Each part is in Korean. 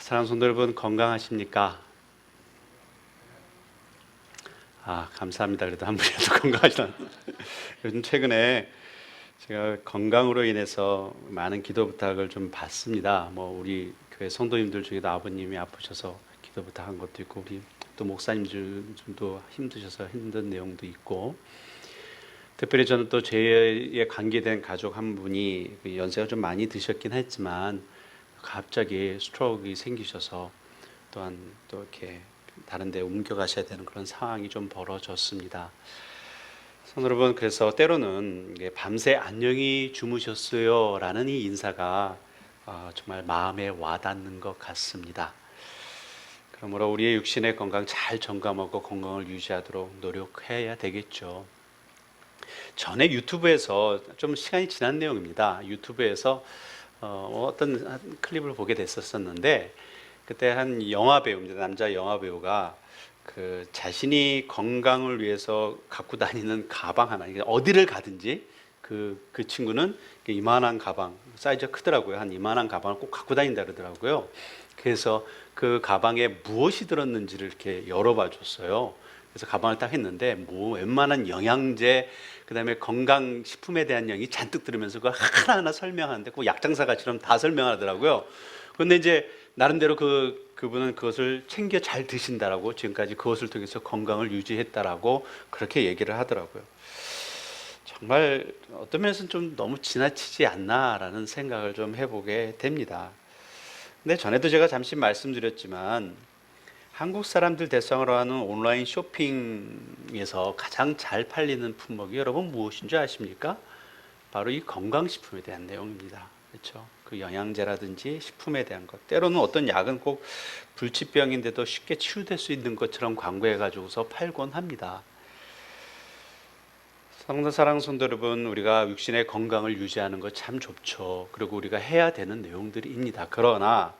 사랑하는 성도 여러분, 건강하십니까? 감사합니다. 그래도 한 분이라도 건강하시다. 요즘 최근에 제가 건강으로 인해서 많은 기도 부탁을 좀 받습니다. 우리 교회 성도님들 중에도 아버님이 아프셔서 기도 부탁한 것도 있고, 우리 또 목사님들도 힘드셔서 힘든 내용도 있고, 특별히 저는 또 저에 관계된 가족 한 분이 연세가 좀 많이 드셨긴 했지만 갑자기 스트로크가 생기셔서 또한 또 이렇게 다른 데 옮겨가셔야 되는 그런 상황이 좀 벌어졌습니다. 성도 여러분, 그래서 때로는 밤새 안녕히 주무셨어요 라는 이 인사가 정말 마음에 와닿는 것 같습니다. 그러므로 우리의 육신의 건강 잘 점검하고 건강을 유지하도록 노력해야 되겠죠. 전에 유튜브에서 좀 시간이 지난 내용입니다. 유튜브에서 어떤 클립을 보게 됐었는데, 그때 한 영화 배우입니다. 남자 영화 배우가 그 자신이 건강을 위해서 갖고 다니는 가방 하나, 어디를 가든지 그 친구는 이만한 가방, 사이즈가 크더라고요. 한 이만한 가방을 꼭 갖고 다닌다 그러더라고요. 그래서 그 가방에 무엇이 들었는지를 이렇게 열어봐 줬어요. 그래서 가방을 딱 했는데 웬만한 영양제, 그다음에 건강식품에 대한 내용이 잔뜩 들으면서 그걸 하나하나 설명하는데 그 약장사가처럼 다 설명하더라고요. 그런데 이제 나름대로 그분은 그것을 챙겨 잘 드신다라고, 지금까지 그것을 통해서 건강을 유지했다라고 그렇게 얘기를 하더라고요. 정말 어떤 면에서는 좀 너무 지나치지 않나라는 생각을 좀 해보게 됩니다. 근데 전에도 제가 잠시 말씀드렸지만 한국 사람들 대상으로 하는 온라인 쇼핑에서 가장 잘 팔리는 품목이 여러분 무엇인 줄 아십니까? 바로 이 건강식품에 대한 내용입니다. 그렇죠? 그 영양제라든지 식품에 대한 것. 때로는 어떤 약은 꼭 불치병인데도 쉽게 치유될 수 있는 것처럼 광고해가지고서 팔곤 합니다. 사랑하는 성도 여러분, 우리가 육신의 건강을 유지하는 것 참 좋죠. 그리고 우리가 해야 되는 내용들입니다. 그러나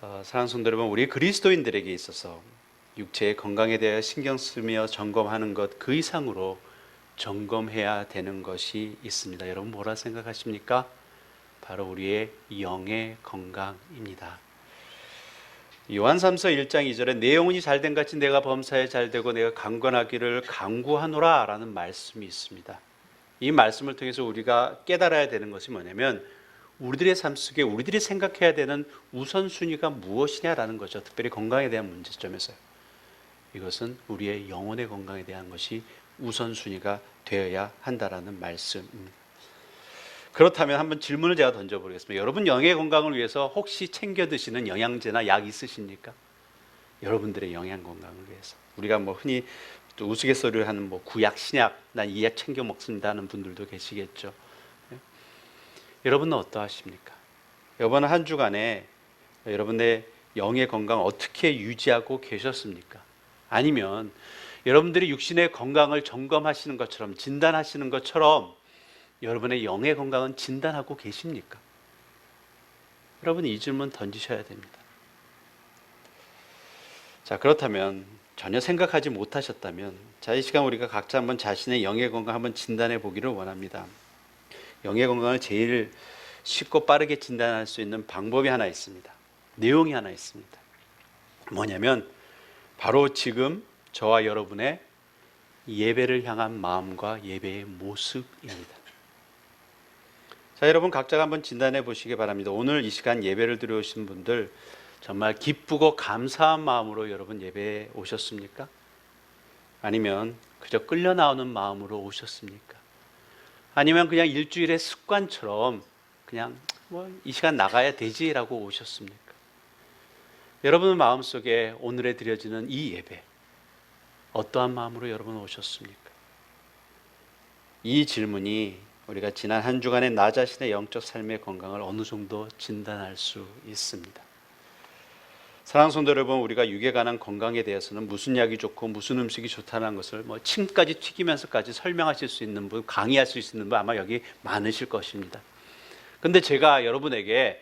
사랑하는 성도 여러분, 우리 그리스도인들에게 있어서 육체의 건강에 대해 신경 쓰며 점검하는 것 그 이상으로 점검해야 되는 것이 있습니다. 여러분 뭐라 생각하십니까? 바로 우리의 영의 건강입니다. 요한삼서 1장 2절에 내 영혼이 잘된 같이 내가 범사에 잘되고 내가 강건하기를 강구하노라 라는 말씀이 있습니다. 이 말씀을 통해서 우리가 깨달아야 되는 것이 뭐냐면 우리들의 삶 속에 우리들이 생각해야 되는 우선순위가 무엇이냐라는 거죠. 특별히 건강에 대한 문제점에서요. 이것은 우리의 영혼의 건강에 대한 것이 우선순위가 되어야 한다라는 말씀입니다. 그렇다면 한번 질문을 제가 던져보겠습니다. 여러분 영의 건강을 위해서 혹시 챙겨 드시는 영양제나 약 있으십니까? 여러분들의 영양 건강을 위해서. 우리가 흔히 또 우스갯소리를 하는 구약, 신약, 난 이 약 챙겨 먹습니다 하는 분들도 계시겠죠. 네? 여러분은 어떠하십니까? 이번 한 주간에 여러분의 영의 건강 어떻게 유지하고 계셨습니까? 아니면 여러분들이 육신의 건강을 점검하시는 것처럼, 진단하시는 것처럼 여러분의 영의 건강은 진단하고 계십니까? 여러분이 이 질문 던지셔야 됩니다. 자, 그렇다면 전혀 생각하지 못하셨다면 이 시간 우리가 각자 한번 자신의 영의 건강 한번 진단해 보기를 원합니다. 영의 건강을 제일 쉽고 빠르게 진단할 수 있는 방법이 하나 있습니다. 내용이 하나 있습니다. 뭐냐면 바로 지금 저와 여러분의 예배를 향한 마음과 예배의 모습입니다. 자, 여러분 각자가 한번 진단해 보시기 바랍니다. 오늘 이 시간 예배를 드려오신 분들 정말 기쁘고 감사한 마음으로 여러분 예배에 오셨습니까? 아니면 그저 끌려 나오는 마음으로 오셨습니까? 아니면 그냥 일주일의 습관처럼 그냥 이 시간 나가야 되지라고 오셨습니까? 여러분 마음속에 오늘에 드려지는 이 예배 어떠한 마음으로 여러분 오셨습니까? 이 질문이 우리가 지난 한 주간의 나 자신의 영적 삶의 건강을 어느 정도 진단할 수 있습니다. 사랑하는 성도 여러분, 우리가 육에 관한 건강에 대해서는 무슨 약이 좋고 무슨 음식이 좋다는 것을 침까지 튀기면서까지 설명하실 수 있는 분, 강의할 수 있는 분 아마 여기 많으실 것입니다. 근데 제가 여러분에게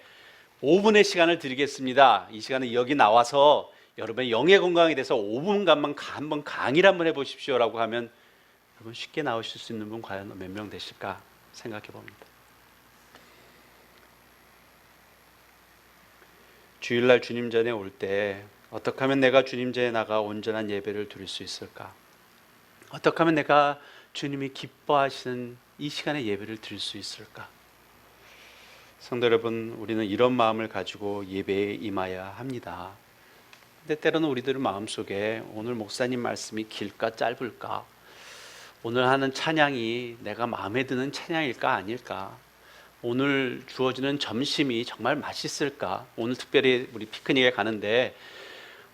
5분의 시간을 드리겠습니다. 이 시간에 여기 나와서 여러분의 영의 건강에 대해서 5분간만 한번 강의를 한번 해보십시오라고 하면 여러분 쉽게 나오실 수 있는 분 과연 몇 명 되실까 생각해 봅니다. 주일날 주님 전에 올 때 어떻게 하면 내가 주님 전에 나가 온전한 예배를 드릴 수 있을까? 어떻게 하면 내가 주님이 기뻐하시는 이 시간에 예배를 드릴 수 있을까? 성도 여러분, 우리는 이런 마음을 가지고 예배에 임해야 합니다. 근데 때로는 우리들 마음속에 오늘 목사님 말씀이 길까 짧을까? 오늘 하는 찬양이 내가 마음에 드는 찬양일까 아닐까? 오늘 주어지는 점심이 정말 맛있을까? 오늘 특별히 우리 피크닉에 가는데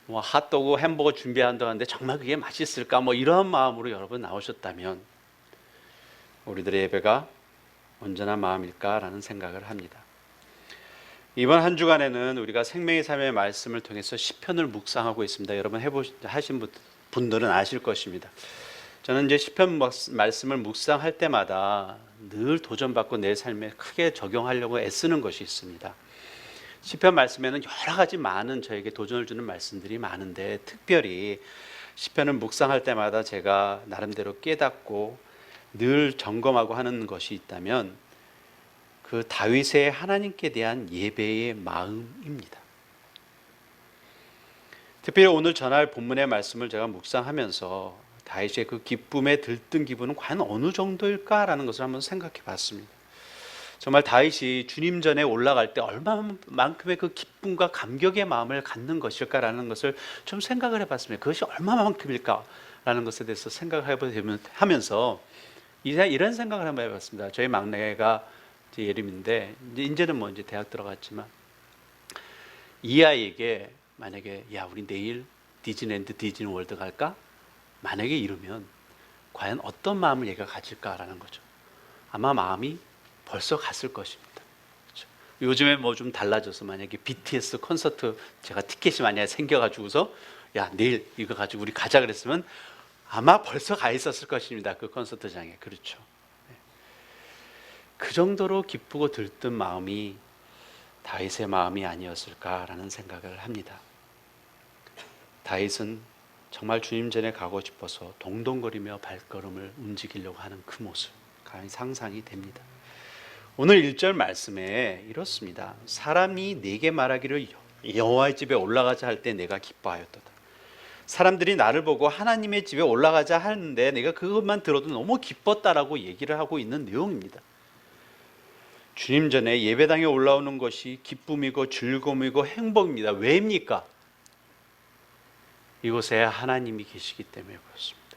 뭐 핫도그 햄버거 준비한다고 하는데 정말 그게 맛있을까? 뭐 이런 마음으로 여러분 나오셨다면 우리들의 예배가 온전한 마음일까라는 생각을 합니다. 이번 한 주간에는 우리가 생명의 삶의 말씀을 통해서 시편을 묵상하고 있습니다. 여러분 하신 분들은 아실 것입니다. 저는 이제 시편 말씀을 묵상할 때마다 늘 도전받고 내 삶에 크게 적용하려고 애쓰는 것이 있습니다. 시편 말씀에는 여러 가지 많은 저에게 도전을 주는 말씀들이 많은데 특별히 시편을 묵상할 때마다 제가 나름대로 깨닫고 늘 점검하고 하는 것이 있다면 그 다윗의 하나님께 대한 예배의 마음입니다. 특별히 오늘 전할 본문의 말씀을 제가 묵상하면서 다윗의 그 기쁨에 들뜬 기분은 과연 어느 정도일까라는 것을 한번 생각해 봤습니다. 정말 다윗이 주님 전에 올라갈 때 얼마만큼의 그 기쁨과 감격의 마음을 갖는 것일까라는 것을 좀 생각을 해봤습니다. 그것이 얼마만큼일까라는 것에 대해서 생각을 하면서 이런 생각을 한번 해봤습니다. 저희 막내가 예림인데 이제는 뭐 이제 대학 들어갔지만 이 아이에게 만약에 야 우리 내일 디즈니랜드 디즈니월드 갈까? 만약에 이러면 과연 어떤 마음을 얘가 가질까라는 거죠. 아마 마음이 벌써 갔을 것입니다. 그렇죠? 요즘에 뭐 좀 달라져서 만약에 BTS 콘서트 제가 티켓이 만약에 생겨가지고서 야 내일 이거 가지고 우리 가자 그랬으면 아마 벌써 가 있었을 것입니다. 그 콘서트장에. 그렇죠. 그 정도로 기쁘고 들뜬 마음이 다윗의 마음이 아니었을까라는 생각을 합니다. 다윗은 정말 주님 전에 가고 싶어서 동동거리며 발걸음을 움직이려고 하는 그 모습 감히 상상이 됩니다. 오늘 1절 말씀에 이렇습니다. 사람이 내게 말하기를 여호와의 집에 올라가자 할 때 내가 기뻐하였도다. 사람들이 나를 보고 하나님의 집에 올라가자 하는데 내가 그것만 들어도 너무 기뻤다라고 얘기를 하고 있는 내용입니다. 주님 전에 예배당에 올라오는 것이 기쁨이고 즐거움이고 행복입니다. 왜입니까? 이곳에 하나님이 계시기 때문에 그렇습니다.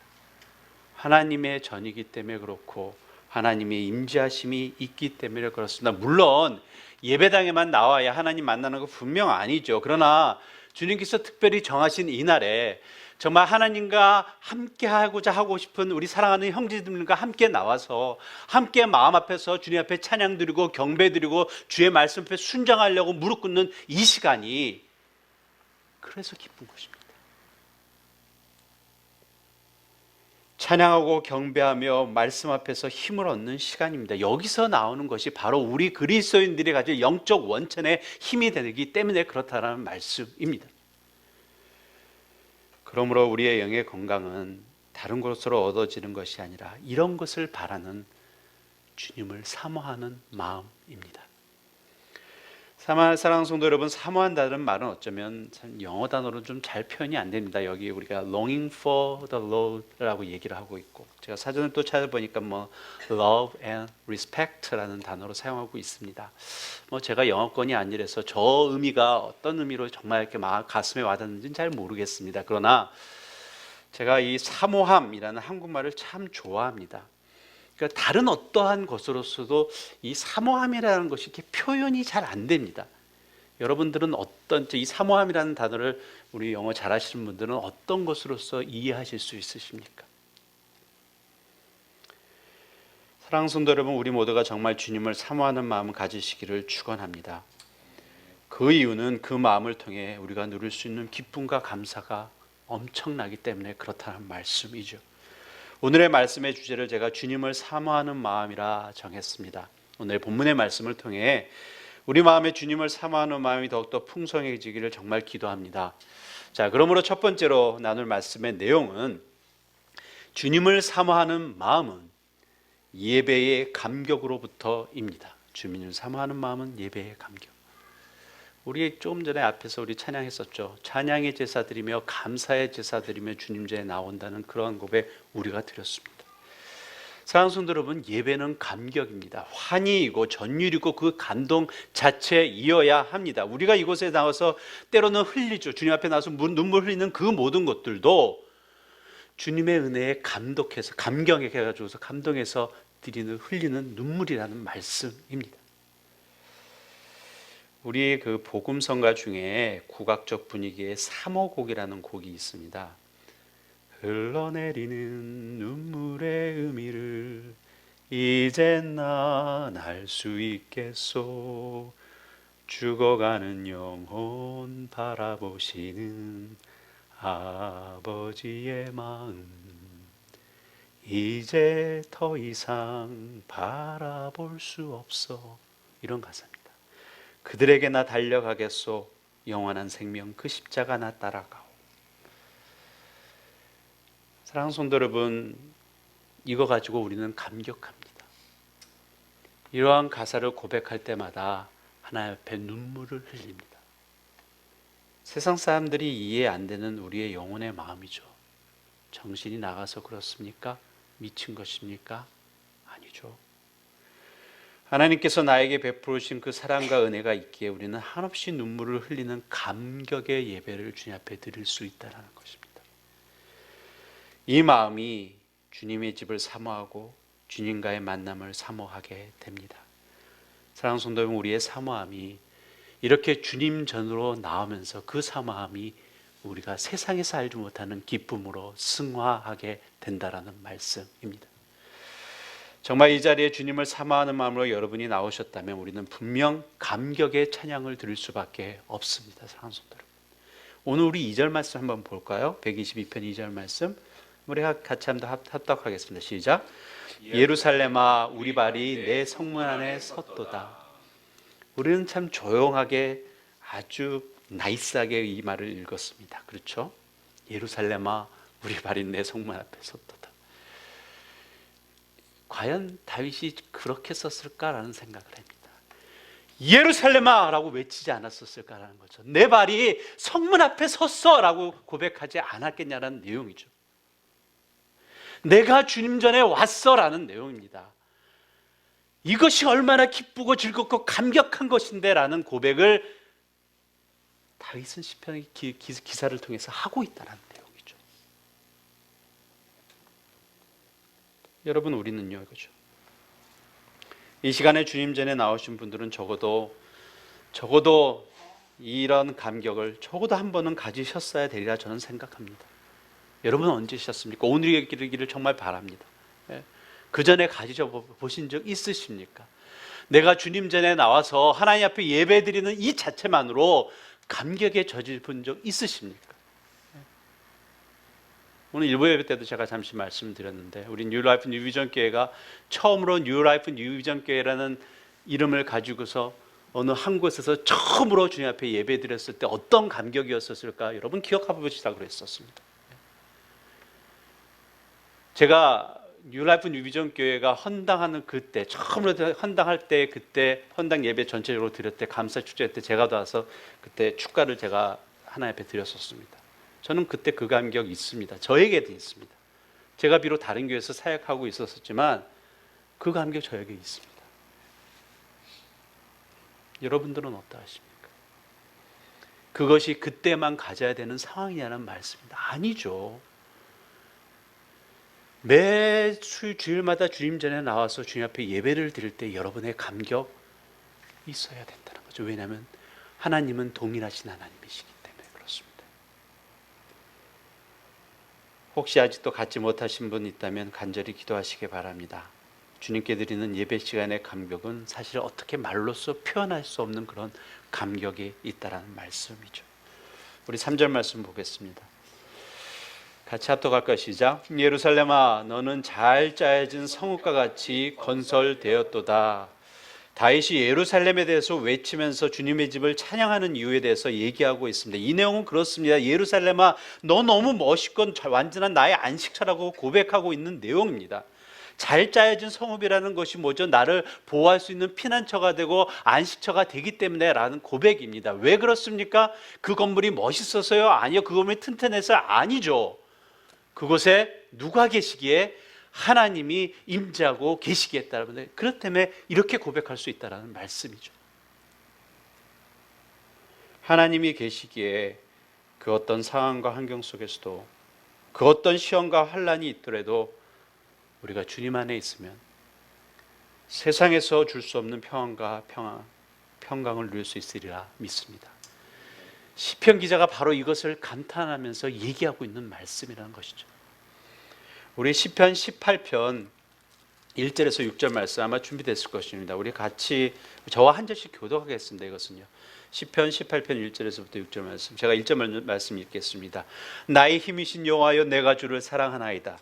하나님의 전이기 때문에 그렇고 하나님의 임재하심이 있기 때문에 그렇습니다. 물론 예배당에만 나와야 하나님 만나는 거 분명 아니죠. 그러나 주님께서 특별히 정하신 이날에 정말 하나님과 함께 하고자 하고 싶은 우리 사랑하는 형제들과 함께 나와서 함께 마음 앞에서 주님 앞에 찬양 드리고 경배 드리고 주의 말씀 앞에 순종하려고 무릎 꿇는 이 시간이 그래서 기쁜 것입니다. 찬양하고 경배하며 말씀 앞에서 힘을 얻는 시간입니다. 여기서 나오는 것이 바로 우리 그리스도인들이 가진 영적 원천의 힘이 되기 때문에 그렇다는 말씀입니다. 그러므로 우리의 영의 건강은 다른 것으로 얻어지는 것이 아니라 이런 것을 바라는 주님을 사모하는 마음입니다. 사랑하는 성도 여러분, 사모한다는 말은 어쩌면 참 영어 단어로 좀 잘 표현이 안 됩니다. 여기 우리가 longing for the Lord라고 얘기를 하고 있고 제가 사전을 또 찾아보니까 뭐 love and respect라는 단어로 사용하고 있습니다. 뭐 제가 영어권이 아니라서 저 의미가 어떤 의미로 정말 이렇게 가슴에 와닿는지는 잘 모르겠습니다. 그러나 제가 이 사모함이라는 한국말을 참 좋아합니다. 그러니까 다른 어떠한 것으로서도 이 사모함이라는 것이 이렇게 표현이 잘 안 됩니다. 여러분들은 어떤 이 사모함이라는 단어를 우리 영어 잘하시는 분들은 어떤 것으로서 이해하실 수 있으십니까? 사랑하는 성도 여러분, 우리 모두가 정말 주님을 사모하는 마음을 가지시기를 축원합니다. 그 이유는 그 마음을 통해 우리가 누릴 수 있는 기쁨과 감사가 엄청나기 때문에 그렇다는 말씀이죠. 오늘의 말씀의 주제를 제가 주님을 사모하는 마음이라 정했습니다. 오늘 본문의 말씀을 통해 우리 마음에 주님을 사모하는 마음이 더욱더 풍성해지기를 정말 기도합니다. 자, 그러므로 첫 번째로 나눌 말씀의 내용은 주님을 사모하는 마음은 예배의 감격으로부터입니다. 주님을 사모하는 마음은 예배의 감격. 우리 조금 전에 앞에서 우리 찬양했었죠. 찬양의 제사 드리며 감사의 제사 드리며 주님 전에 나온다는 그러한 고백 우리가 드렸습니다. 사랑하는 성도 여러분, 예배는 감격입니다. 환희이고 전율이고 그 감동 자체이어야 합니다. 우리가 이곳에 나와서 때로는 흘리죠. 주님 앞에 나와서 눈물 흘리는 그 모든 것들도 주님의 은혜에 감독해서 감격해가지고서 감동해서 흘리는 눈물이라는 말씀입니다. 우리 그 복음성가 중에 국악적 분위기의 사모곡이라는 곡이 있습니다. 흘러내리는 눈물의 의미를 이젠 난 알 수 있겠소. 죽어가는 영혼 바라보시는 아버지의 마음 이제 더 이상 바라볼 수 없어. 이런 가사입니다. 그들에게 나 달려가겠소. 영원한 생명 그 십자가 나 따라가오. 사랑하는 성도 여러분, 이거 가지고 우리는 감격합니다. 이러한 가사를 고백할 때마다 하나님 앞에 눈물을 흘립니다. 세상 사람들이 이해 안 되는 우리의 영혼의 마음이죠. 정신이 나가서 그렇습니까? 미친 것입니까? 아니죠. 하나님께서 나에게 베풀으신 그 사랑과 은혜가 있기에 우리는 한없이 눈물을 흘리는 감격의 예배를 주님 앞에 드릴 수 있다는 것입니다. 이 마음이 주님의 집을 사모하고 주님과의 만남을 사모하게 됩니다. 사랑하는 성도 여러분, 우리의 사모함이 이렇게 주님 전으로 나오면서 그 사모함이 우리가 세상에서 알지 못하는 기쁨으로 승화하게 된다라는 말씀입니다. 정말 이 자리에 주님을 사모하는 마음으로 여러분이 나오셨다면 우리는 분명 감격의 찬양을 드릴 수밖에 없습니다. 사랑하는 성도 여러분, 오늘 우리 2절 말씀 한번 볼까요? 122편 2절 말씀 우리 같이 한번 합독하겠습니다. 시작. 예루살렘아 우리 발이 내 성문 안에 섰도다. 우리는 참 조용하게 아주 나이스하게 이 말을 읽었습니다. 그렇죠? 예루살렘아 우리 발이 내 성문 앞에 섰도다. 과연 다윗이 그렇게 썼을까라는 생각을 합니다. 예루살렘아 라고 외치지 않았었을까라는 거죠. 내 발이 성문 앞에 섰어 라고 고백하지 않았겠냐라는 내용이죠. 내가 주님 전에 왔어 라는 내용입니다. 이것이 얼마나 기쁘고 즐겁고 감격한 것인데 라는 고백을 다윗은 시편의 기사를 통해서 하고 있다는 내용이죠. 여러분, 우리는요 이거죠. 이 시간에 주님 전에 나오신 분들은 적어도 이런 감격을 적어도 한 번은 가지셨어야 되리라 저는 생각합니다. 여러분은 언제 하셨습니까? 오늘이 기르기를 정말 바랍니다. 그 전에 가지셔보신 적 있으십니까? 내가 주님 전에 나와서 하나님 앞에 예배드리는 이 자체만으로 감격에 젖을 본 적 있으십니까? 오늘 일부 예배 때도 제가 잠시 말씀드렸는데 우리 뉴라이프 뉴비전 교회가 처음으로 뉴라이프 뉴비전 교회라는 이름을 가지고서 어느 한 곳에서 처음으로 주님 앞에 예배드렸을 때 어떤 감격이었었을까 여러분 기억해 보시라고 그랬었습니다. 제가 뉴라이프 뉴비전 교회가 헌당하는 그때 처음으로 헌당할 때 그때 헌당 예배 전체적으로 드렸을 때 감사 축제 때 제가 나와서 그때 축가를 제가 하나님 앞에 드렸었습니다. 저는 그때 그 감격이 있습니다. 저에게도 있습니다. 제가 비록 다른 교회에서 사역하고 있었지만 그 감격 저에게 있습니다. 여러분들은 어떠하십니까? 그것이 그때만 가져야 되는 상황이냐는 말씀입니다. 아니죠. 매 주일마다 주님 전에 나와서 주님 앞에 예배를 드릴 때 여러분의 감격 있어야 된다는 거죠. 왜냐하면 하나님은 동일하신 하나님이시기 때문에 그렇습니다. 혹시 아직도 갖지 못하신 분 있다면 간절히 기도하시기 바랍니다. 주님께 드리는 예배 시간의 감격은 사실 어떻게 말로써 표현할 수 없는 그런 감격이 있다라는 말씀이죠. 우리 3절 말씀 보겠습니다. 같이 합독할까요? 시작. 예루살렘아 너는 잘 짜여진 성읍과 같이 건설되었도다. 다윗이 예루살렘에 대해서 외치면서 주님의 집을 찬양하는 이유에 대해서 얘기하고 있습니다. 이 내용은 그렇습니다. 예루살렘아 너 너무 멋있고 완전한 나의 안식처라고 고백하고 있는 내용입니다. 잘 짜여진 성읍이라는 것이 뭐죠? 나를 보호할 수 있는 피난처가 되고 안식처가 되기 때문에 라는 고백입니다. 왜 그렇습니까? 그 건물이 멋있어서요? 아니요. 그 건물이 튼튼해서 아니죠. 그곳에 누가 계시기에? 하나님이 임재하고 계시기에 따르면 그렇다면 이렇게 고백할 수 있다는 말씀이죠. 하나님이 계시기에 그 어떤 상황과 환경 속에서도 그 어떤 시험과 환난이 있더라도 우리가 주님 안에 있으면 세상에서 줄 수 없는 평안과 평강을 누릴 수 있으리라 믿습니다. 시편 기자가 바로 이것을 감탄하면서 얘기하고 있는 말씀이라는 것이죠. 우리 시편 18편 1절에서 6절 말씀 아마 준비됐을 것입니다. 우리 같이 저와 한 절씩 교독하겠습니다. 이것은요. 시편 18편 1절에서부터 6절 말씀. 제가 1절 말씀 읽겠습니다. 나의 힘이신 여호와여 내가 주를 사랑하나이다.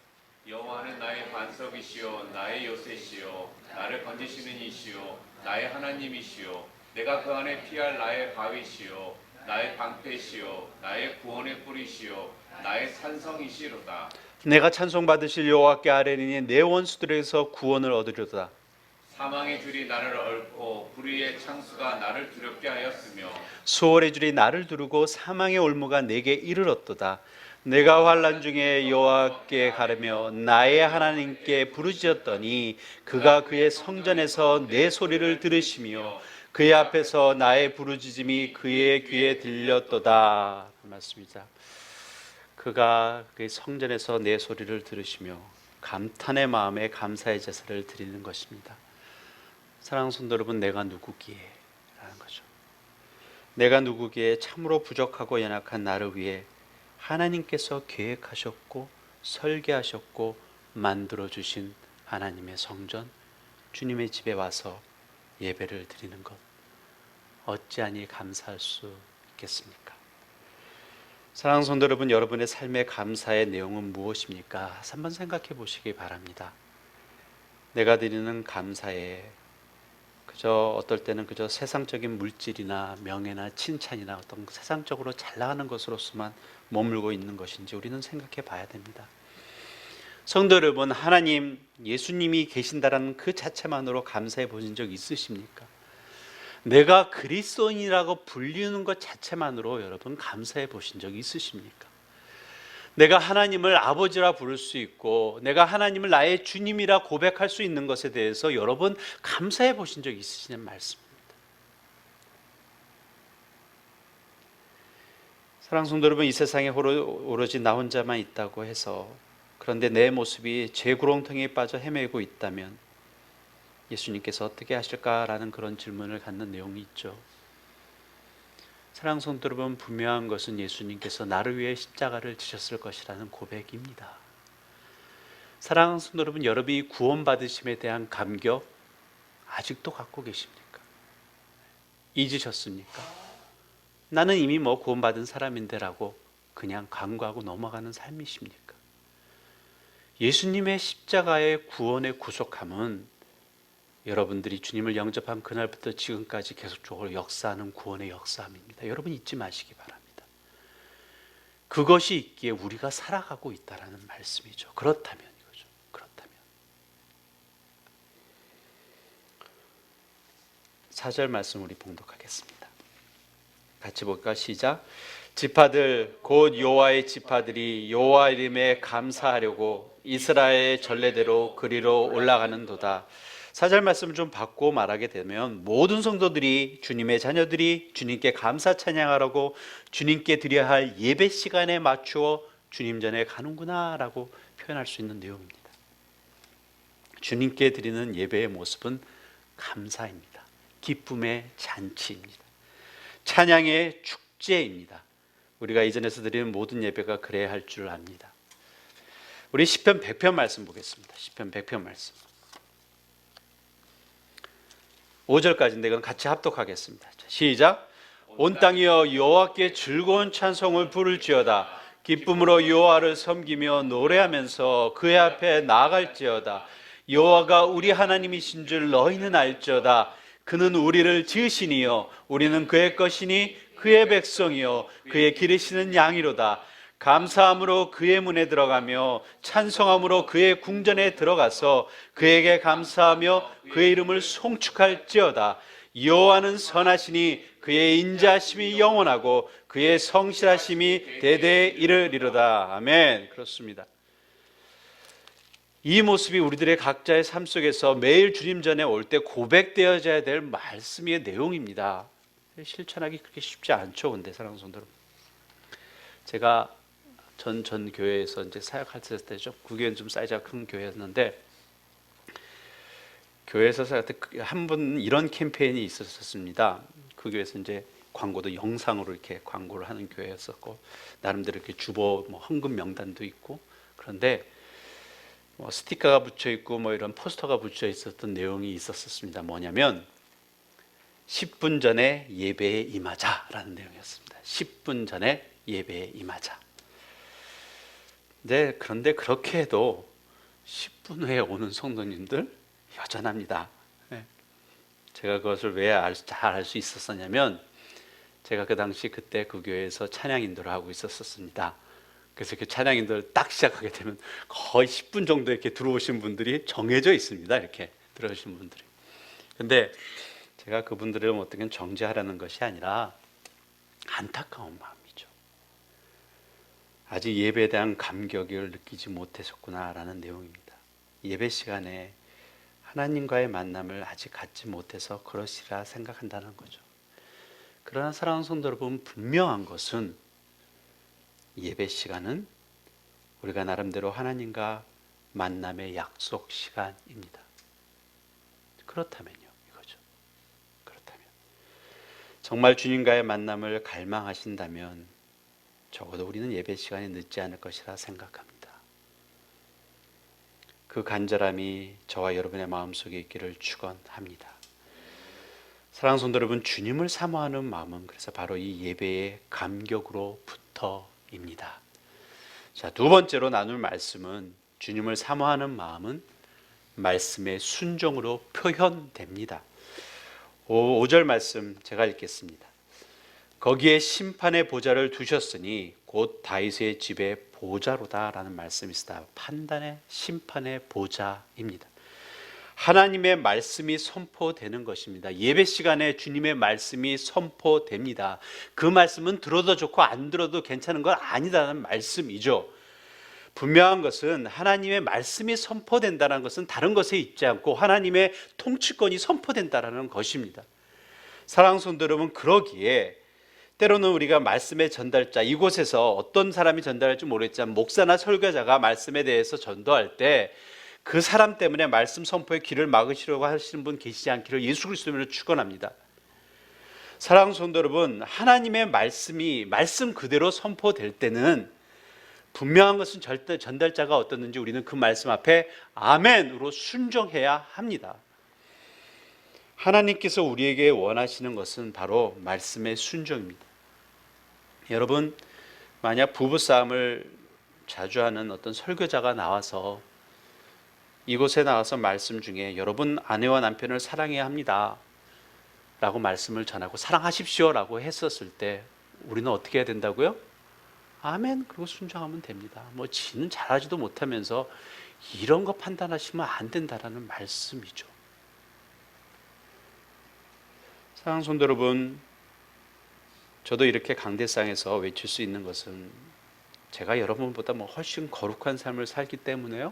여호와는 나의 반석이시요 나의 요새시요 나를 건지시는 이시요 나의 하나님이시요 내가 그 안에 피할 나의 바위시요 나의 방패시요 나의 구원의 뿌리시요 나의 산성이시로다. 내가 찬송받으실 여호와께 아뢰리니 내 원수들에게서 구원을 얻으리로다. 사망의 줄이 나를 얽고 불의의 창수가 나를 두렵게 하였으며 수월의 줄이 나를 두르고 사망의 올무가 내게 이르렀도다. 내가 환난 중에 여호와께 가르며 나의 하나님께 부르짖었더니 그가 그의 성전에서 내 소리를 들으시며 그의 앞에서 나의 부르짖음이 그의 귀에 들렸도다. 그 말씀이다. 그가 그의 성전에서 내 소리를 들으시며 감탄의 마음에 감사의 제사를 드리는 것입니다. 사랑하는 성도 여러분, 내가 누구기에 라는 거죠. 내가 누구기에 참으로 부족하고 연약한 나를 위해 하나님께서 계획하셨고 설계하셨고 만들어주신 하나님의 성전, 주님의 집에 와서 예배를 드리는 것, 어찌하니 감사할 수 있겠습니까? 사랑하는 성도 여러분, 여러분의 삶의 감사의 내용은 무엇입니까? 한번 생각해 보시기 바랍니다. 내가 드리는 감사에 그저 어떨 때는 그저 세상적인 물질이나 명예나 칭찬이나 어떤 세상적으로 잘 나가는 것으로서만 머물고 있는 것인지 우리는 생각해 봐야 됩니다. 성도 여러분, 하나님, 예수님이 계신다라는 그 자체만으로 감사해 보신 적 있으십니까? 내가 그리스도인이라고 불리는 것 자체만으로 여러분 감사해 보신 적 있으십니까? 내가 하나님을 아버지라 부를 수 있고 내가 하나님을 나의 주님이라 고백할 수 있는 것에 대해서 여러분 감사해 보신 적 있으시냐는 말씀입니다. 사랑하는 성도 여러분, 이 세상에 오로지 나 혼자만 있다고 해서 그런데 내 모습이 죄구렁텅이에 빠져 헤매고 있다면 예수님께서 어떻게 하실까라는 그런 질문을 갖는 내용이 있죠. 사랑하는 성도 여러분, 분명한 것은 예수님께서 나를 위해 십자가를 지셨을 것이라는 고백입니다. 사랑하는 성도 여러분, 여러분이 구원받으심에 대한 감격 아직도 갖고 계십니까? 잊으셨습니까? 나는 이미 구원받은 사람인데라고 그냥 간과하고 넘어가는 삶이십니까? 예수님의 십자가의 구원의 구속함은 여러분들이 주님을 영접한 그날부터 지금까지 계속적으로 역사하는 구원의 역사함입니다. 여러분 잊지 마시기 바랍니다. 그것이 있기에 우리가 살아가고 있다는 말씀이죠. 그렇다면 이거죠. 그렇다면 4절 말씀 우리 봉독하겠습니다. 같이 볼까? 시작. 지파들 곧 여호와의 지파들이 여호와 이름에 감사하려고 이스라엘의 전례대로 그리로 올라가는도다. 4절 말씀을 좀 바꿔 말하게 되면 모든 성도들이 주님의 자녀들이 주님께 감사 찬양하라고 주님께 드려야 할 예배 시간에 맞추어 주님 전에 가는구나 라고 표현할 수 있는 내용입니다. 주님께 드리는 예배의 모습은 감사입니다. 기쁨의 잔치입니다. 찬양의 축제입니다. 우리가 이전에서 드리는 모든 예배가 그래야 할 줄 압니다. 우리 시편 100편 말씀 보겠습니다. 시편 100편 말씀 5절까지인데 이건 같이 합독하겠습니다. 시작. 온 땅이여 여호와께 즐거운 찬송을 부를지어다. 기쁨으로 여호와를 섬기며 노래하면서 그의 앞에 나아갈지어다. 여호와가 우리 하나님이신 줄 너희는 알지어다. 그는 우리를 지으시니요 우리는 그의 것이니 그의 백성이요 그의 기르시는 양이로다. 감사함으로 그의 문에 들어가며 찬송함으로 그의 궁전에 들어가서 그에게 감사하며 그의 이름을 송축할지어다. 여호와는 선하시니 그의 인자하심이 영원하고 그의 성실하심이 대대에 이르리로다. 아멘. 그렇습니다. 이 모습이 우리들의 각자의 삶 속에서 매일 주님 전에 올 때 고백되어져야 될 말씀의 내용입니다. 실천하기 그렇게 쉽지 않죠. 근데 사랑하는 성도 여러분, 제가 전 교회에서 이제 사역할 때죠. 그 교회는 좀 사이즈가 큰 교회였는데, 교회에서 사역할 때 한 번 이런 캠페인이 있었습니다. 그 교회에서 이제 광고도 영상으로 이렇게 광고를 하는 교회였었고, 나름대로 이렇게 주보 뭐 헌금 명단도 있고, 그런데 뭐 스티커가 붙여 있고 뭐 이런 포스터가 붙여 있었던 내용이 있었습니다. 뭐냐면 10분 전에 예배에 임하자라는 내용이었습니다. 10분 전에 예배에 임하자. 네, 그런데 그렇게 해도 10분 후에 오는 성도님들 여전합니다. 네. 제가 그것을 왜 잘 알 수 있었었냐면, 제가 그 당시 그때 그 교회에서 찬양 인도를 하고 있었습니다. 그래서 이렇게 찬양 인도를 딱 시작하게 되면 거의 10분 정도 이렇게 들어오신 분들이 정해져 있습니다. 이렇게 들어오신 분들이. 근데 제가 그분들을 어떻게 정죄하라는 것이 아니라 안타까운 마음이죠. 아직 예배에 대한 감격을 느끼지 못하셨구나라는 내용입니다. 예배 시간에 하나님과의 만남을 아직 갖지 못해서 그러시라 생각한다는 거죠. 그러나 사랑하는 성도 여러분, 분명한 것은 예배 시간은 우리가 나름대로 하나님과 만남의 약속 시간입니다. 그렇다면요, 이거죠. 그렇다면 정말 주님과의 만남을 갈망하신다면 적어도 우리는 예배 시간이 늦지 않을 것이라 생각합니다. 그 간절함이 저와 여러분의 마음속에 있기를 축원합니다. 사랑하는 성도 여러분, 주님을 사모하는 마음은 그래서 바로 이 예배의 감격으로부터입니다. 자, 두 번째로 나눌 말씀은 주님을 사모하는 마음은 말씀의 순종으로 표현됩니다. 5절 말씀 제가 읽겠습니다. 거기에 심판의 보좌를 두셨으니 곧 다윗의 집의 보좌로다라는 말씀이 있습니다. 판단의 심판의 보좌입니다. 하나님의 말씀이 선포되는 것입니다. 예배 시간에 주님의 말씀이 선포됩니다. 그 말씀은 들어도 좋고 안 들어도 괜찮은 건 아니다라는 말씀이죠. 분명한 것은 하나님의 말씀이 선포된다는 것은 다른 것에 있지 않고 하나님의 통치권이 선포된다는 것입니다. 사랑하는 성도 여러분, 그러기에 때로는 우리가 말씀의 전달자, 이곳에서 어떤 사람이 전달할지 모르겠지만 목사나 설교자가 말씀에 대해서 전도할 때 그 사람 때문에 말씀 선포의 길을 막으시려고 하시는 분 계시지 않기를 예수 그리스도로 축원합니다. 사랑하는 성도 여러분, 하나님의 말씀이 말씀 그대로 선포될 때는 분명한 것은 전달자가 어떻는지 우리는 그 말씀 앞에 아멘으로 순종해야 합니다. 하나님께서 우리에게 원하시는 것은 바로 말씀의 순종입니다. 여러분, 만약 부부싸움을 자주 하는 어떤 설교자가 나와서 이곳에 나와서 말씀 중에 여러분 아내와 남편을 사랑해야 합니다 라고 말씀을 전하고 사랑하십시오 라고 했었을 때 우리는 어떻게 해야 된다고요? 아멘, 그리고 순종하면 됩니다. 뭐 지는 잘하지도 못하면서 이런 거 판단하시면 안 된다라는 말씀이죠. 사랑하는 성도 여러분, 저도 이렇게 강대상에서 외칠 수 있는 것은 제가 여러분보다 뭐 훨씬 거룩한 삶을 살기 때문에요.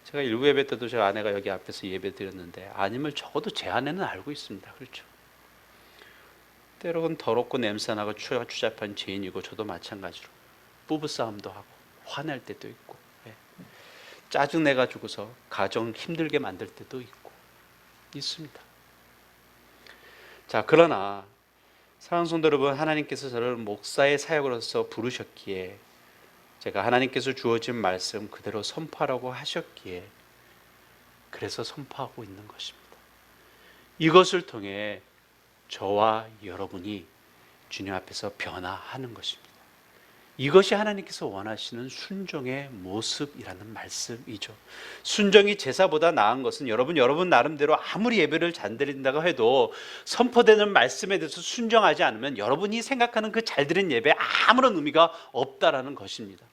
제가 일부 예배 때도 제 아내가 여기 앞에서 예배 드렸는데 아님을 적어도 제 아내는 알고 있습니다. 그렇죠? 때로는 더럽고 냄새나고 추잡한 죄인이고 저도 마찬가지로 부부싸움도 하고 화낼 때도 있고 짜증내가지고서 가정 힘들게 만들 때도 있고 있습니다. 자, 그러나 사랑하는 성도 여러분, 하나님께서 저를 목사의 사역으로서 부르셨기에 제가 하나님께서 주어진 말씀 그대로 선포하라고 하셨기에 그래서 선포하고 있는 것입니다. 이것을 통해 저와 여러분이 주님 앞에서 변화하는 것입니다. 이것이 하나님께서 원하시는 순종의 모습이라는 말씀이죠. 순종이 제사보다 나은 것은 여러분 나름대로 아무리 예배를 잘 드린다고 해도 선포되는 말씀에 대해서 순종하지 않으면 여러분이 생각하는 그 잘 드린 예배에 아무런 의미가 없다라는 것입니다.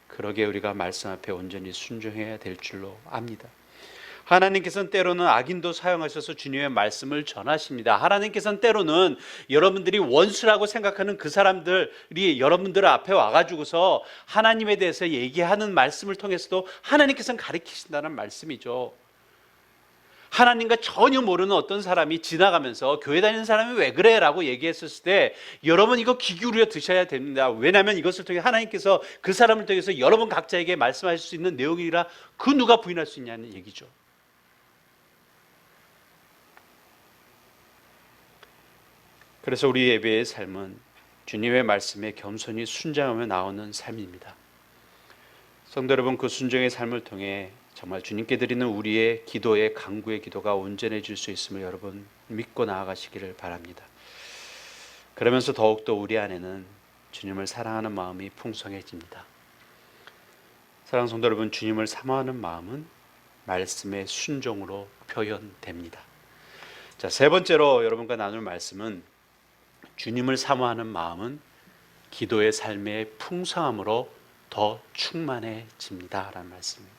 그러기에 우리가 말씀 앞에 온전히 순종해야 될 줄로 압니다. 하나님께서는 때로는 악인도 사용하셔서 주님의 말씀을 전하십니다. 하나님께서는 때로는 여러분들이 원수라고 생각하는 그 사람들이 여러분들 앞에 와가지고서 하나님에 대해서 얘기하는 말씀을 통해서도 하나님께서는 가르치신다는 말씀이죠. 하나님과 전혀 모르는 어떤 사람이 지나가면서 교회 다니는 사람이 왜 그래? 라고 얘기했을 때 여러분 이거 귀 기울여 드셔야 됩니다. 왜냐하면 이것을 통해 하나님께서 그 사람을 통해서 여러분 각자에게 말씀하실 수 있는 내용이라 그 누가 부인할 수 있냐는 얘기죠. 그래서 우리 예배의 삶은 주님의 말씀에 겸손히 순종하며 나오는 삶입니다. 성도 여러분, 그 순종의 삶을 통해 정말 주님께 드리는 우리의 기도의 간구의 기도가 온전해질 수 있음을 여러분 믿고 나아가시기를 바랍니다. 그러면서 더욱더 우리 안에는 주님을 사랑하는 마음이 풍성해집니다. 사랑하는 성도 여러분, 주님을 사모하는 마음은 말씀의 순종으로 표현됩니다. 자, 세 번째로 여러분과 나눌 말씀은 주님을 사모하는 마음은 기도의 삶의 풍성함으로 더 충만해집니다 라는 말씀입니다.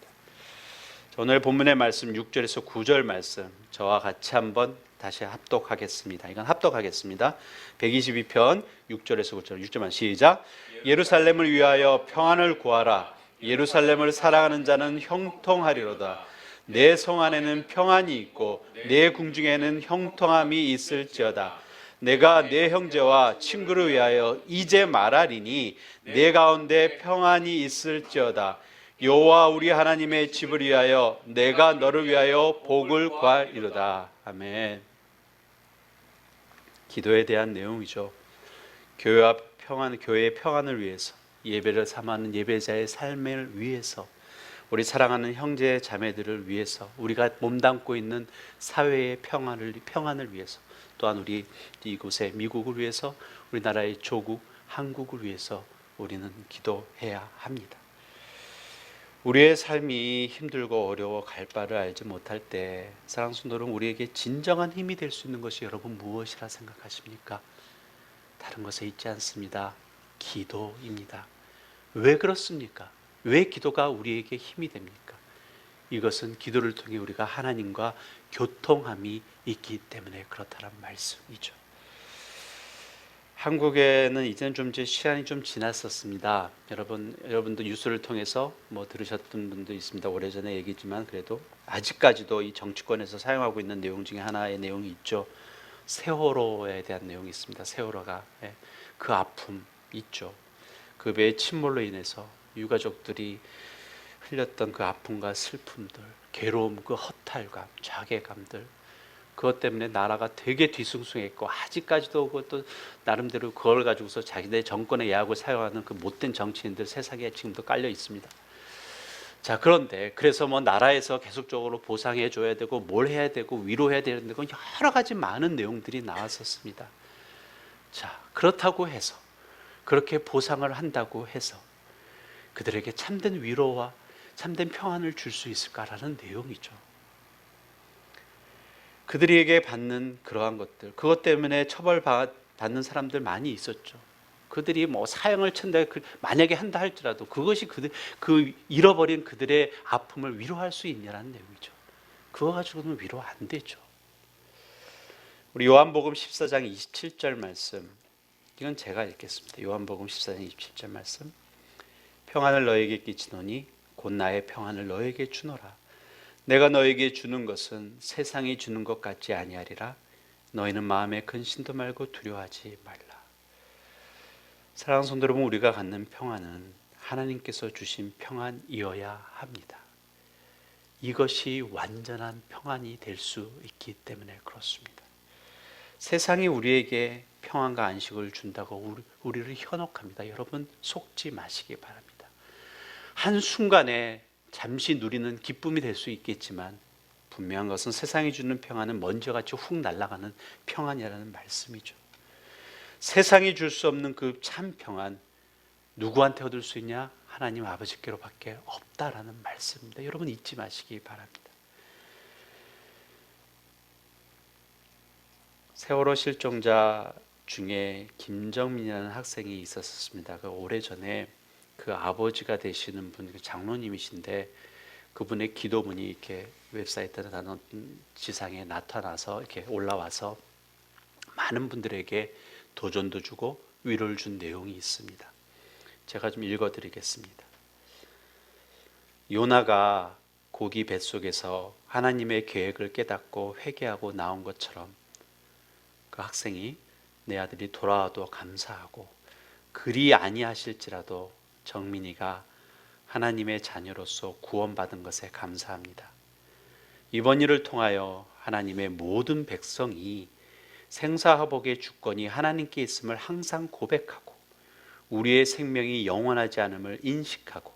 오늘 본문의 말씀 6절에서 9절 말씀 저와 같이 한번 다시 합독하겠습니다. 이건 합독하겠습니다. 122편 6절에서 9절 6절만 시작. 예루살렘을 위하여 평안을 구하라. 예루살렘을 사랑하는 자는 형통하리로다. 내 성 안에는 평안이 있고 내 궁중에는 형통함이 있을지어다. 내가 내 형제와 친구를 위하여 이제 말하리니 내 가운데 평안이 있을지어다. 여호와 우리 하나님의 집을 위하여 내가 너를 위하여 복을 구하리로다. 아멘. 기도에 대한 내용이죠. 교회와 평안, 교회의 평안을 위해서, 예배를 삼하는 예배자의 삶을 위해서, 우리 사랑하는 형제 자매들을 위해서, 우리가 몸담고 있는 사회의 평안을 위해서, 또한 우리 이곳의 미국을 위해서, 우리나라의 조국 한국을 위해서 우리는 기도해야 합니다. 우리의 삶이 힘들고 어려워 갈 바를 알지 못할 때 사랑하는 성도 여러분, 우리에게 진정한 힘이 될 수 있는 것이 여러분 무엇이라 생각하십니까? 다른 것에 있지 않습니다. 기도입니다. 왜 그렇습니까? 왜 기도가 우리에게 힘이 됩니까? 이것은 기도를 통해 우리가 하나님과 교통함이 있기 때문에 그렇다는 말씀이죠. 한국에는 이제는 좀 이제 시간이 좀 지났었습니다. 여러분도 뉴스를 통해서 뭐 들으셨던 분도 있습니다. 오래전에 얘기지만 그래도 아직까지도 이 정치권에서 사용하고 있는 내용 중에 하나의 내용이 있죠. 세월호에 대한 내용이 있습니다. 세월호가 그 아픔 있죠. 그 배의 침몰로 인해서 유가족들이 흘렸던 그 아픔과 슬픔들, 괴로움, 그 허탈감, 자괴감들, 그것 때문에 나라가 되게 뒤숭숭했고 아직까지도 그것도 나름대로 그걸 가지고서 자기네 정권의 야학을 사용하는 그 못된 정치인들 세상에 지금도 깔려 있습니다. 자, 그런데 그래서 뭐 나라에서 계속적으로 보상해 줘야 되고 뭘 해야 되고 위로해야 되는데 그건 여러 가지 많은 내용들이 나왔었습니다. 자, 그렇다고 해서 그렇게 보상을 한다고 해서 그들에게 참된 위로와 참된 평안을 줄 수 있을까라는 내용이죠. 그들에게 받는 그러한 것들, 그것 때문에 처벌받는 사람들 많이 있었죠. 그들이 뭐 사형을 친다, 만약에 한다 할지라도 그것이 그 잃어버린 그들의 아픔을 위로할 수 있냐라는 내용이죠. 그거 가지고는 위로 안 되죠. 우리 요한복음 14장 27절 말씀, 이건 제가 읽겠습니다. 요한복음 14장 27절 말씀. 평안을 너에게 끼치노니 곧 나의 평안을 너에게 주노라. 내가 너에게 주는 것은 세상이 주는 것 같지 아니하리라. 너희는 마음에 근심도 말고 두려워하지 말라. 사랑하는 성도 여러분, 우리가 갖는 평안은 하나님께서 주신 평안이어야 합니다. 이것이 완전한 평안이 될 수 있기 때문에 그렇습니다. 세상이 우리에게 평안과 안식을 준다고 우리를 현혹합니다. 여러분 속지 마시기 바랍니다. 한순간에 잠시 누리는 기쁨이 될 수 있겠지만 분명한 것은 세상이 주는 평안은 먼지같이 훅 날아가는 평안이라는 말씀이죠. 세상이 줄 수 없는 그 참 평안, 누구한테 얻을 수 있냐? 하나님 아버지께로밖에 없다라는 말씀입니다. 여러분 잊지 마시기 바랍니다. 세월호 실종자 중에 김정민이라는 학생이 있었습니다. 그 오래전에 그 아버지가 되시는 분, 장로님이신데 그분의 기도문이 이렇게 웹사이트에 지상에 나타나서 이렇게 올라와서 많은 분들에게 도전도 주고 위로를 준 내용이 있습니다. 제가 좀 읽어드리겠습니다. 요나가 고기 뱃속에서 하나님의 계획을 깨닫고 회개하고 나온 것처럼 그 학생이 내 아들이 돌아와도 감사하고 그리 아니하실지라도 정민이가 하나님의 자녀로서 구원받은 것에 감사합니다. 이번 일을 통하여 하나님의 모든 백성이 생사화복의 주권이 하나님께 있음을 항상 고백하고 우리의 생명이 영원하지 않음을 인식하고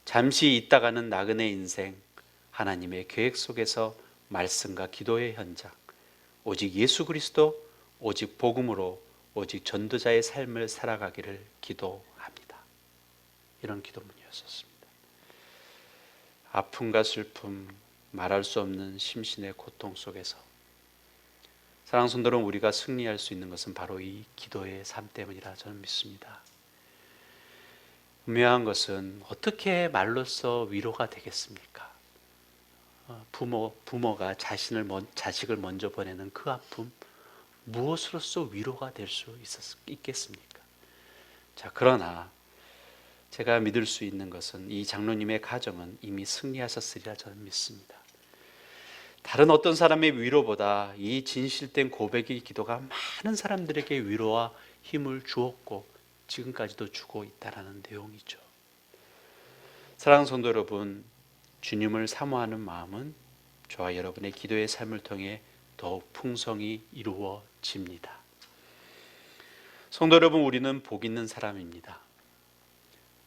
잠시 있다가는 나그네 인생 하나님의 계획 속에서 말씀과 기도의 현장 오직 예수 그리스도 오직 복음으로 오직 전도자의 삶을 살아가기를 기도합니다. 이런 기도문이었습니다. 아픔과 슬픔, 말할 수 없는 심신의 고통 속에서 사랑하는 성도는 우리가 승리할 수 있는 것은 바로 이 기도의 삶 때문이라 저는 믿습니다. 분명한 것은 어떻게 말로써 위로가 되겠습니까? 부모가 자식을 먼저 보내는 그 아픔, 무엇으로써 위로가 될 수 있겠습니까? 자, 그러나 제가 믿을 수 있는 것은 이 장로님의 가정은 이미 승리하셨으리라 저는 믿습니다. 다른 어떤 사람의 위로보다 이 진실된 고백의 기도가 많은 사람들에게 위로와 힘을 주었고 지금까지도 주고 있다는 내용이죠. 사랑하는 성도 여러분, 주님을 사모하는 마음은 저와 여러분의 기도의 삶을 통해 더욱 풍성히 이루어집니다. 성도 여러분, 우리는 복 있는 사람입니다.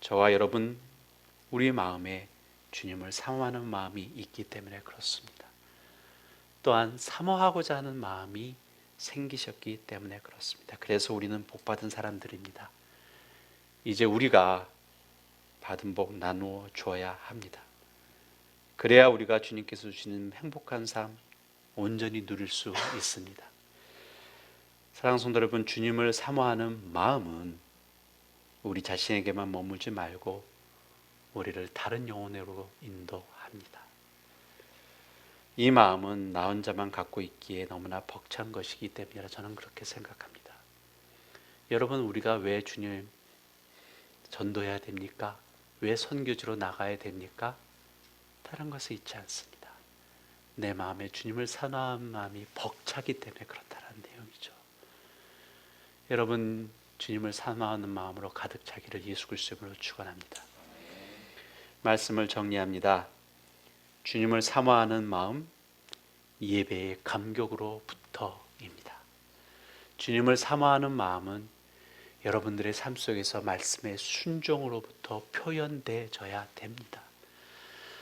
저와 여러분, 우리 마음에 주님을 사모하는 마음이 있기 때문에 그렇습니다. 또한 사모하고자 하는 마음이 생기셨기 때문에 그렇습니다. 그래서 우리는 복받은 사람들입니다. 이제 우리가 받은 복 나누어 줘야 합니다. 그래야 우리가 주님께서 주시는 행복한 삶 온전히 누릴 수 있습니다. 사랑하는 성도 여러분, 주님을 사모하는 마음은 우리 자신에게만 머물지 말고 우리를 다른 영혼으로 인도합니다. 이 마음은 나 혼자만 갖고 있기에 너무나 벅찬 것이기 때문이라 저는 그렇게 생각합니다. 여러분, 우리가 왜 주님 전도해야 됩니까? 왜 선교지로 나가야 됩니까? 다른 것에 있지 않습니다. 내 마음에 주님을 사모하는 마음이 벅차기 때문에 그렇다는 내용이죠. 여러분, 주님을 사모하는 마음으로 가득 차기를 예수 그리스도의 이름으로 축원합니다. 말씀을 정리합니다. 주님을 사모하는 마음, 예배의 감격으로부터입니다. 주님을 사모하는 마음은 여러분들의 삶 속에서 말씀의 순종으로부터 표현되어야 됩니다.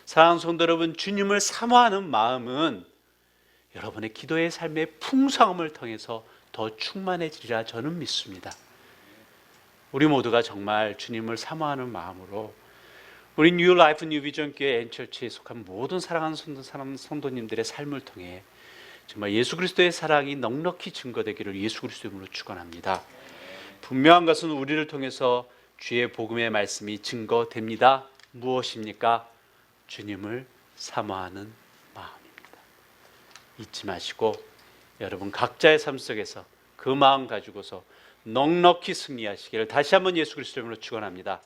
사랑하는 성도 여러분, 주님을 사모하는 마음은 여러분의 기도의 삶의 풍성함을 통해서 더 충만해지리라 저는 믿습니다. 우리 모두가 정말 주님을 사모하는 마음으로 우리 뉴 라이프 뉴 비전 교회 앤처치에 속한 모든 사랑하는 성도님들의 삶을 통해 정말 예수 그리스도의 사랑이 넉넉히 증거되기를 예수 그리스도의 이름으로 축원합니다. 분명한 것은 우리를 통해서 주의 복음의 말씀이 증거됩니다. 무엇입니까? 주님을 사모하는 마음입니다. 잊지 마시고 여러분 각자의 삶 속에서 그 마음 가지고서 넉넉히 승리하시기를 다시 한번 예수 그리스도의 이름으로 축원합니다.